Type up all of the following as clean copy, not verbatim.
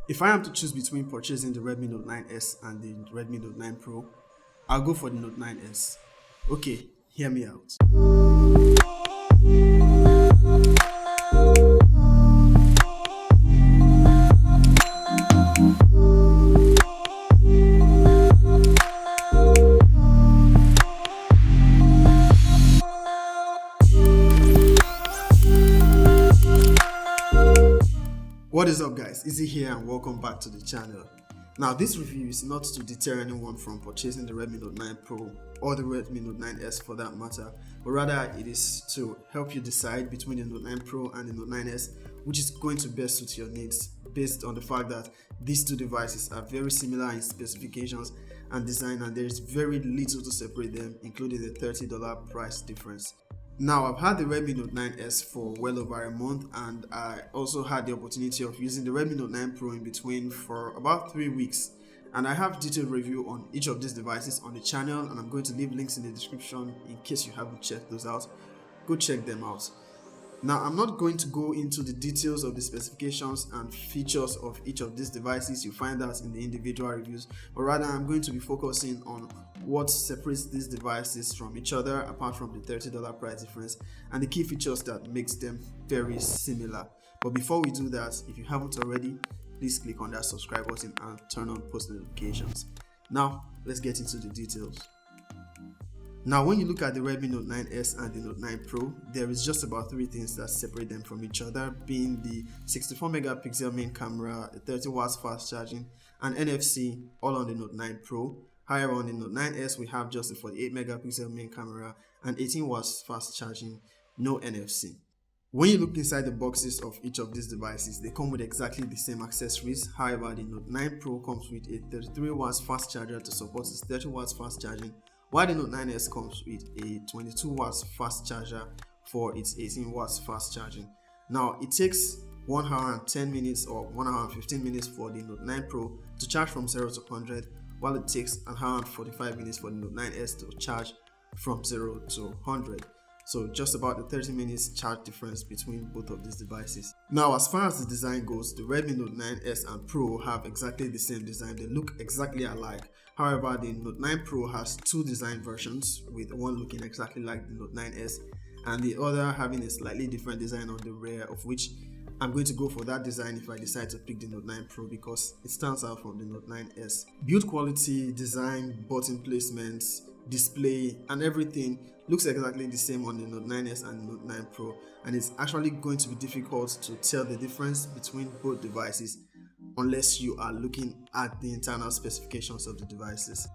If I am to choose between purchasing the Redmi Note 9S and the Redmi Note 9 Pro, I'll go for the Note 9S. Okay, hear me out. What is up, guys? Izzy here and welcome back to the channel. Now, this review is not to deter anyone from purchasing the Redmi Note 9 Pro or the Redmi Note 9S for that matter, but rather it is to help you decide between the Note 9 Pro and the Note 9S which is going to best suit your needs, based on the fact that these two devices are very similar in specifications and design, and there is very little to separate them, including the $30 price difference. Now, I've had the Redmi Note 9S for well over a month, and I also had the opportunity of using the Redmi Note 9 Pro in between for about 3 weeks. And I have detailed review on each of these devices on the channel, and I'm going to leave links in the description in case you haven't checked those out. Go check them out. Now, I'm not going to go into the details of the specifications and features of each of these devices. You find that in the individual reviews, but rather I'm going to be focusing on what separates these devices from each other, apart from the $30 price difference, and the key features that makes them very similar. But before we do that, if you haven't already, please click on that subscribe button and turn on post notifications. Now, let's get into the details. Now, when you look at the Redmi Note 9S and the Note 9 Pro, there is just about 3 things that separate them from each other, being the 64 megapixel main camera, the 30 watts fast charging, and NFC, all on the Note 9 Pro. However, on the Note 9S, we have just the 48 megapixel main camera and 18 watts fast charging, no NFC. When you look inside the boxes of each of these devices, they come with exactly the same accessories. However, the Note 9 Pro comes with a 33 watts fast charger to support its 30 watts fast charging, while the Note 9S comes with a 22 watts fast charger for its 18 watts fast charging. Now, it takes 1 hour and 10 minutes or 1 hour and 15 minutes for the Note 9 Pro to charge from 0 to 100, while it takes 1 hour and 45 minutes for the Note 9S to charge from 0 to 100. So just about the 30 minutes charge difference between both of these devices. Now, as far as the design goes, the Redmi Note 9S and Pro have exactly the same design. They look exactly alike. However, the Note 9 Pro has 2 design versions, with one looking exactly like the Note 9S and the other having a slightly different design on the rear, of which I'm going to go for that design if I decide to pick the Note 9 Pro because it stands out from the Note 9S. Build quality, design, button placements, display, and everything looks exactly the same on the Note 9S and the Note 9 Pro, and it's actually going to be difficult to tell the difference between both devices unless you are looking at the internal specifications of the devices.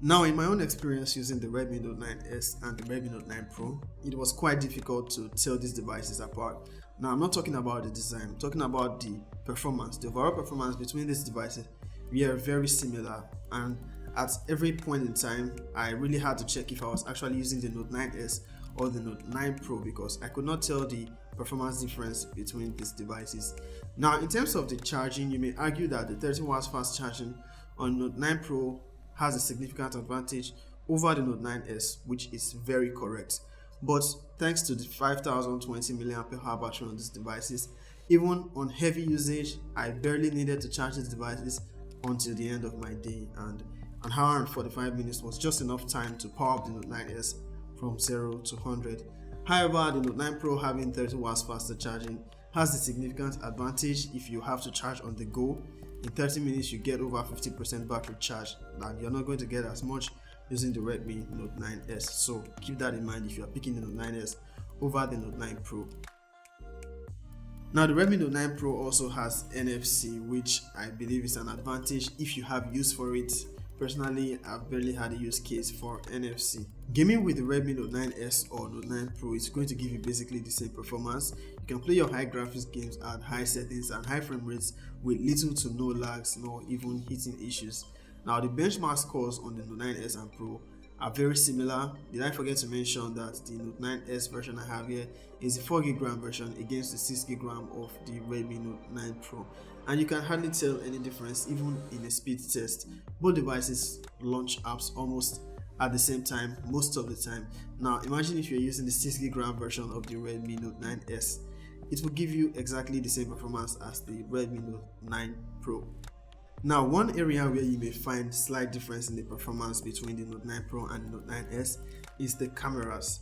Now, in my own experience using the Redmi Note 9S and the Redmi Note 9 Pro, it was quite difficult to tell these devices apart. Now, I'm not talking about the design, I'm talking about the performance. The overall performance between these devices, we are very similar, and at every point in time, I really had to check if I was actually using the Note 9S or the Note 9 Pro because I could not tell the performance difference between these devices. Now, in terms of the charging, you may argue that the 30 watts fast charging on Note 9 Pro has a significant advantage over the Note 9S, which is very correct. But thanks to the 5020 mAh battery on these devices, even on heavy usage, I barely needed to charge these devices until the end of my day, and 1 hour and 45 minutes was just enough time to power up the Note 9S from 0 to 100. However, the Note 9 Pro having 30 watts faster charging has a significant advantage if you have to charge on the go. In 30 minutes, you get over 50% battery charge, and you're not going to get as much using the Redmi Note 9S. So keep that in mind if you are picking the Note 9S over the Note 9 Pro. Now, the Redmi Note 9 Pro also has NFC, which I believe is an advantage if you have use for it. Personally, I've barely had a use case for NFC. Gaming with the Redmi Note 9S or Note 9 Pro is going to give you basically the same performance. You can play your high graphics games at high settings and high frame rates with little to no lags, nor even heating issues. Now, the benchmark scores on the Note 9S and Pro are very similar. Did I forget to mention that the Note 9S version I have here is a 4GB version against the 6GB of the Redmi Note 9 Pro, and you can hardly tell any difference even in a speed test. Both devices launch apps almost at the same time most of the time. Now, imagine if you're using the 6GB version of the Redmi Note 9S. it will give you exactly the same performance as the Redmi Note 9 Pro. Now, one area where you may find slight difference in the performance between the Note 9 Pro and the Note 9S is the cameras.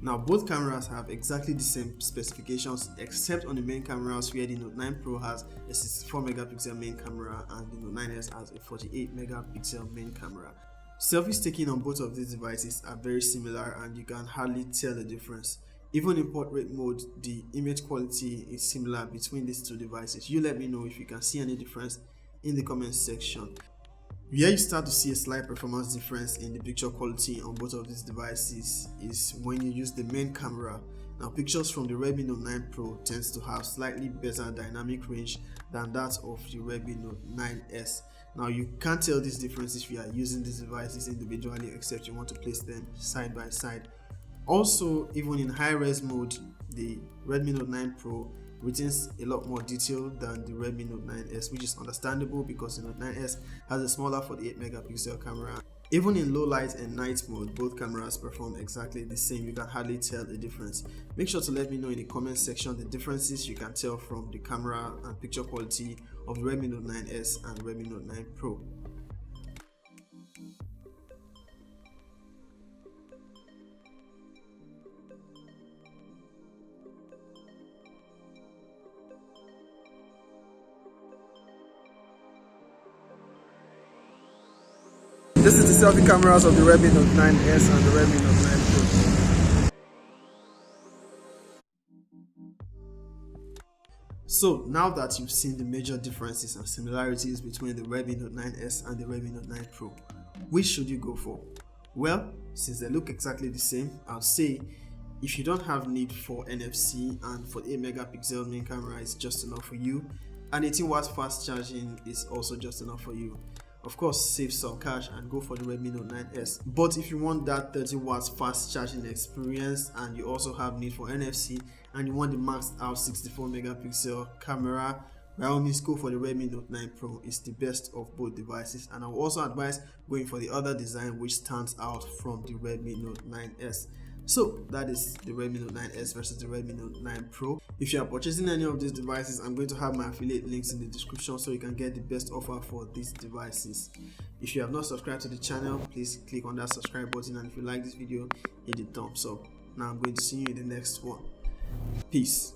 Now, both cameras have exactly the same specifications except on the main cameras, where the Note 9 Pro has a 64 megapixel main camera and the Note 9S has a 48 megapixel main camera. Selfies taken on both of these devices are very similar and you can hardly tell the difference. Even in portrait mode, the image quality is similar between these two devices. You let me know if you can see any difference in the comment section. Where you start to see a slight performance difference in the picture quality on both of these devices is when you use the main camera. Now, pictures from the Redmi Note 9 Pro tends to have slightly better dynamic range than that of the Redmi Note 9S. Now, you can't tell this difference if you are using these devices individually, except you want to place them side by side. Also, even in high-res mode, the Redmi Note 9 Pro retains a lot more detail than the Redmi Note 9S, which is understandable because the Note 9S has a smaller 48 megapixel camera. Even in low light and night mode, both cameras perform exactly the same. You can hardly tell the difference. Make sure to let me know in the comment section the differences you can tell from the camera and picture quality of the Redmi Note 9S and Redmi Note 9 Pro. This is the selfie cameras of the Redmi Note 9S and the Redmi Note 9 Pro. So now that you've seen the major differences and similarities between the Redmi Note 9S and the Redmi Note 9 Pro, which should you go for? Well, since they look exactly the same, I'll say if you don't have need for NFC and 48 megapixel main camera is just enough for you, and 18 watts fast charging is also just enough for you. Of course, save some cash and go for the Redmi Note 9S. But if you want that 30 watts fast charging experience and you also have need for NFC and you want the maxed out 64 megapixel camera, by all means go for the Redmi Note 9 Pro. It's the best of both devices, and I will also advise going for the other design which stands out from the Redmi Note 9S. So that is the Redmi Note 9S versus the Redmi Note 9 Pro. If you are purchasing any of these devices, I'm going to have my affiliate links in the description so you can get the best offer for these devices. If you have not subscribed to the channel, please click on that subscribe button, and if you like this video, hit the thumbs up. Now I'm going to see you in the next one. Peace.